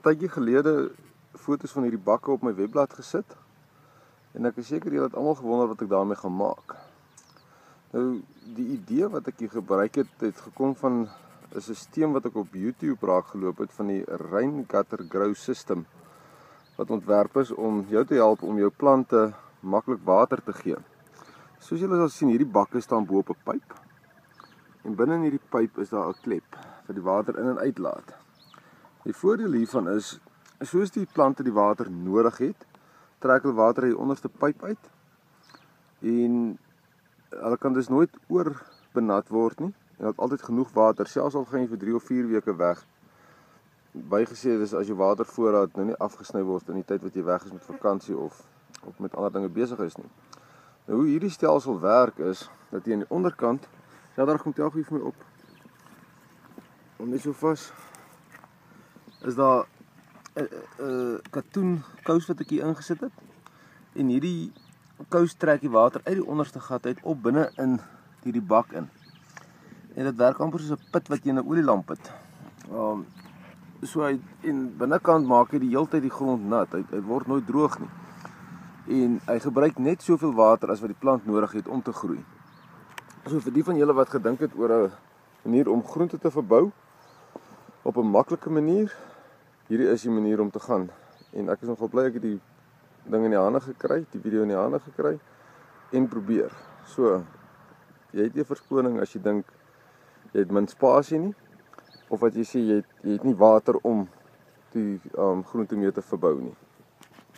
tydjie gelede foto's van hierdie bakke op my webblad gesit. En ek is seker julle het almal gewonder wat ek daarmee gaan maak. Nou, die idee wat ek hier gebruik het gekom van 'n stelsel wat ek op YouTube raak geloop het van die Rain Gutter Grow System, wat ontwerp is om jou te help om jou plante maklik water te gee. Soos julle sal sien, hierdie bakke staan bo op 'n pyp. En binne in hierdie pyp is daar 'n klep wat die water in en uitlaat. Die voordeel hiervan is, soos die plante die water nodig het, trek hulle water uit die onderste pyp uit. En hulle kan dus nooit oorbenat word nie. En het altyd genoeg water, selfs al gaan jy vir 3 of 4 weke weg. Bygesê is as jou watervoorraad nou nie afgesny word in die tyd wat jy weg is met vakansie of met ander dinge besig is nie. Nou hoe hierdie stelsel werk is, dat jy aan die onderkant, ja daar kom telg vir my op, om net so vas, is daar 'n katoen kous wat ek hier ingesit het, en hierdie kous trek die water uit die onderste gat uit op binne in hierdie bak in. En dit werk amper soos 'n put wat jy in 'n olielamp het. So hy en binnekant maak hy die hele tyd die grond nat. Hy word nooit droog nie. En hy gebruik net soveel water as wat die plant nodig het om te groei. So vir die van julle wat gedink het oor 'n manier om groente te verbou op 'n maklike manier, hierdie is die manier om te gaan. En ek is nogal bly ek het die ding in die hande gekry, die video in die hande gekry en probeer. So jy het nie verskoning as jy dink jy het min spasie nie, of wat jy sê jy het nie water om die groente mee te verbou nie.